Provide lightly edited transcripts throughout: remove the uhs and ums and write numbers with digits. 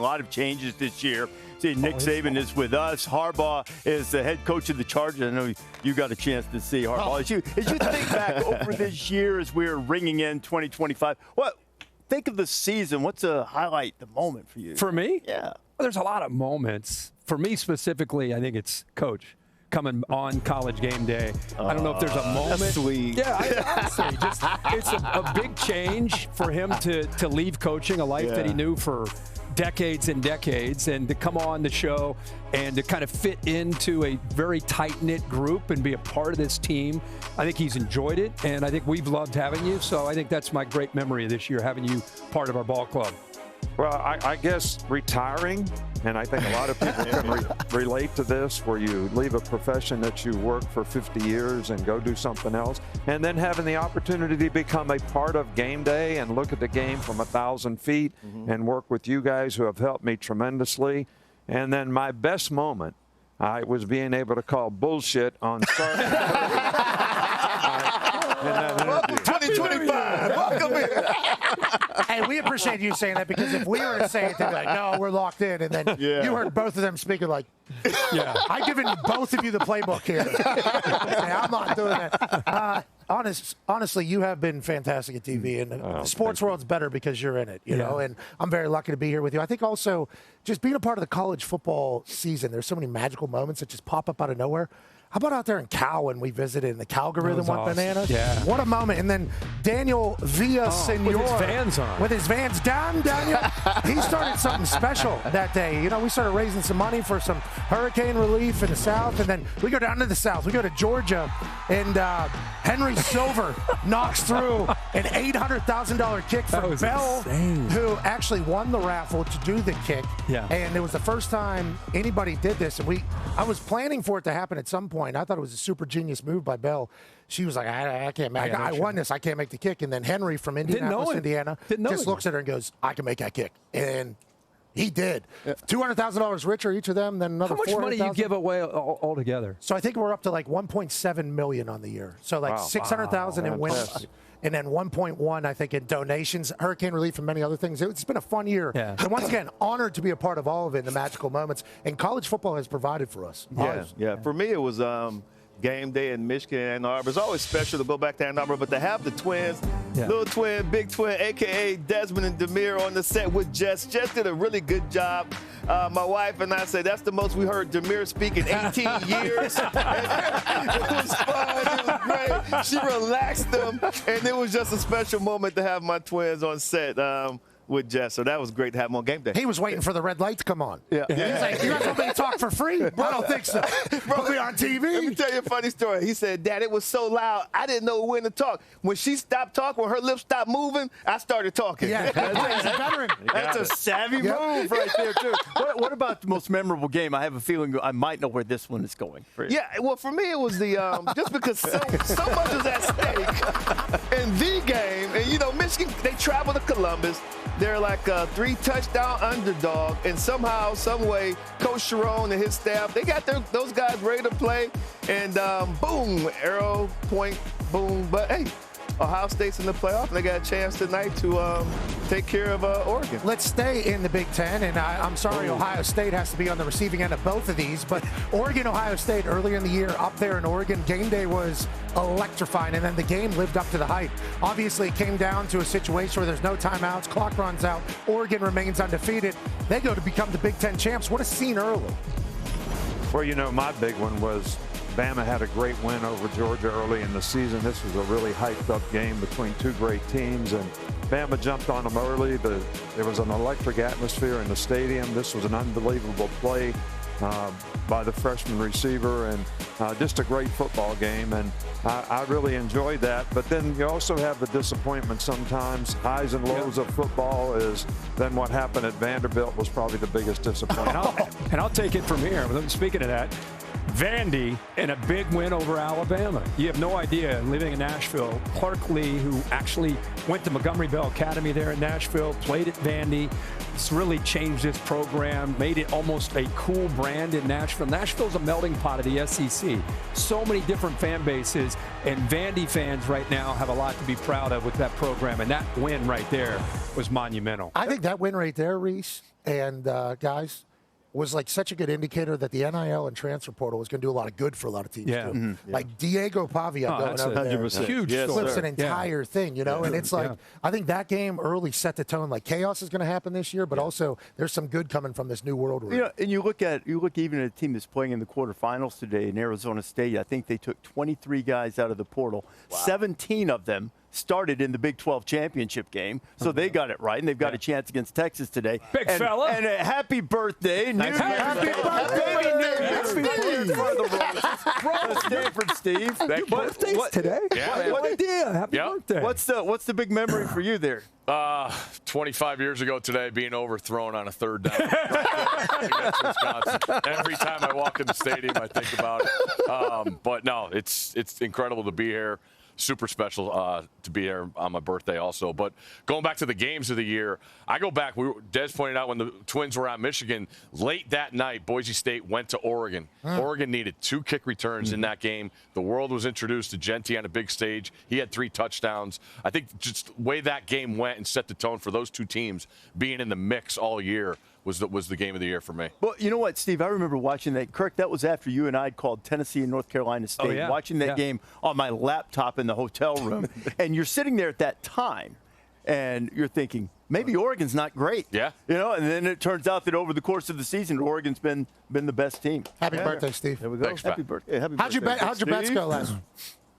lot of changes this year. See, Nick Saban is with us. Harbaugh is the head coach of the Chargers. I know you got a chance to see Harbaugh. As you think back over this year as we're ringing in 2025, think of the season. What's a highlight, the moment for you? For me? Yeah. Well, there's a lot of moments. For me specifically, I think it's Coach coming on College GameDay. I don't know if there's a moment. That's sweet. Yeah, honestly, it's a big change for him to leave coaching, a life that he knew for decades and decades, and to come on the show and to kind of fit into a very tight-knit group and be a part of this team. I think he's enjoyed it, and I think we've loved having you. So I think that's my great memory of this year, having you part of our ball club. Well, I guess retiring, and I think a lot of people can relate to this, where you leave a profession that you work for 50 years and go do something else, and then having the opportunity to become a part of Game Day and look at the game from 1,000 feet and work with you guys who have helped me tremendously. And then my best moment, I was being able to call bullshit on Welcome 2025. Welcome here. Hey, we appreciate you saying that, because if we were to say it, they'd be like, no, we're locked in. And then you heard both of them speaking like, I've given both of you the playbook here. I'm not doing that. Honestly, you have been fantastic at TV, and the sports world's better because you're in it, you know, and I'm very lucky to be here with you. I think also just being a part of the college football season, there's so many magical moments that just pop up out of nowhere. How about out there in Cal when we visited and the Calgorithm went bananas? Yeah. What a moment. And then Daniel Villasenor. With his Vans on. With his Vans down, Daniel. He started something special that day. You know, we started raising some money for some hurricane relief in the South. And then we go down to the South. We go to Georgia. And Henry Silver knocks through an $800,000 kick from Bell, who actually won the raffle to do the kick. Yeah. And it was the first time anybody did this. And I was planning for it to happen at some point. I thought it was a super genius move by Bell. She was like, I can't make I won this. I can't make the kick. And then Henry from Indianapolis, Indiana, just looks at her and goes, I can make that kick. And he did. $200,000 richer, each of them, than another $400,000. How much money you give away altogether? So I think we're up to like $1.7 million on the year. So like $600,000 in wins. And then 1.1, I think, in donations, hurricane relief, and many other things. It's been a fun year. Yeah. And once again, honored to be a part of all of it in the magical moments. And college football has provided for us. Yeah. For me, it was Game Day in Michigan and Ann Arbor. It's always special to go back to Ann Arbor, but to have the twins, little twin, big twin, a.k.a. Desmond and Demir on the set with Jess. Jess did a really good job. My wife and I say that's the most we heard Demir speak in 18 years. It was fun. It was great. She relaxed them, and it was just a special moment to have my twins on set. With Jess, so that was great to have him on Game Day. He was waiting for the red light to come on. Yeah. He's like, you guys want me to talk for free? I don't think so. Put me on TV. Let me tell you a funny story. He said, Dad, it was so loud, I didn't know when to talk. When she stopped talking, when her lips stopped moving, I started talking. Yeah, he's a veteran. That's a savvy move right there, too. What about the most memorable game? I have a feeling I might know where this one is going. Yeah, well, for me, it was the just because so much is at stake in the game. And, you know, Michigan, they travel to Columbus. They're like a 3-touchdown underdog, and somehow, some way, Coach Sharon and his staff, they got those guys ready to play, and boom, arrow, point, boom. But, hey, Ohio State's in the playoff, and they got a chance tonight to take care of Oregon. Let's stay in the Big Ten, and I'm sorry Ohio State has to be on the receiving end of both of these, but Oregon, Ohio State earlier in the year up there in Oregon, Game Day was electrifying, and then the game lived up to the hype. Obviously, it came down to a situation where there's no timeouts, clock runs out, Oregon remains undefeated. They go to become the Big Ten champs. What a scene early. Well, you know, my big one was Bama had a great win over Georgia early in the season. This was a really hyped-up game between two great teams, and Bama jumped on them early. There was an electric atmosphere in the stadium. This was an unbelievable play by the freshman receiver, and just a great football game, and I really enjoyed that. But then you also have the disappointment sometimes. Highs and lows of football is then what happened at Vanderbilt was probably the biggest disappointment. And I'll take it from here. Speaking of that, Vandy in a big win over Alabama. You have no idea, living in Nashville, Clark Lee, who actually went to Montgomery Bell Academy there in Nashville, played at Vandy, It's really changed this program, made it almost a cool brand in Nashville. Nashville's a melting pot of the SEC. So many different fan bases, and Vandy fans right now have a lot to be proud of with that program, and that win right there was monumental. I think that win right there, Rece, and guys, was like such a good indicator that the NIL and transfer portal was going to do a lot of good for a lot of teams. Yeah. Too. Mm-hmm. Like Diego Pavia going out there. 100%. Huge flips story. an entire thing, you know? And it's like, I think that game early set the tone. Like, chaos is going to happen this year, but also there's some good coming from this new world. You know, and you look even at a team that's playing in the quarterfinals today in Arizona State. I think they took 23 guys out of the portal. Wow. 17 of them started in the Big 12 championship game, so they got it right, and they've got a chance against Texas today. Big fella. And happy birthday. Happy birthday. Stanford Steve. Your birthday's today? Yeah. What idea? Happy birthday. What's the big memory for you there? 25 years ago today, being overthrown on a third down against Wisconsin. Every time I walk in the stadium, I think about it. But no, it's incredible to be here. Super special to be here on my birthday also. But going back to the games of the year, I go back. Des pointed out when the Twins were at Michigan, late that night, Boise State went to Oregon. Oregon needed 2 kick returns in that game. The world was introduced to Genty on a big stage. He had 3 touchdowns. I think just the way that game went and set the tone for those 2 teams being in the mix all year was the game of the year for me. Well, you know what, Steve? I remember watching that. Kirk, that was after you and I called Tennessee and North Carolina State, watching that game on my laptop in the hotel room. And you're sitting there at that time, and you're thinking, maybe Oregon's not great. Yeah. You know, and then it turns out that over the course of the season, Oregon's been the best team. Happy birthday, Steve. There we go. Thanks, Happy birthday. Happy How'd your bets go last week?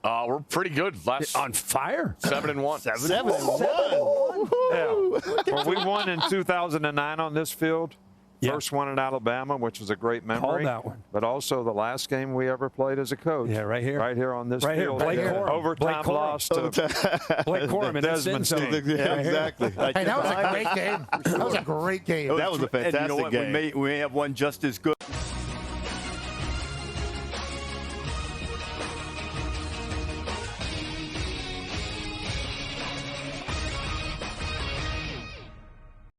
We're pretty good. On fire. 7-1. 7-1. Yeah. Well, we won in 2009 on this field. First one in Alabama, which was a great memory. Called that one. But also the last game we ever played as a coach. Yeah, right here. Right here on this Right here. field. Blake Corum. Overtime loss to Blake Corum and Desmond Howard. Yeah, exactly. Hey, that was a great game. That was a great game. That was a fantastic game. We may have one just as good.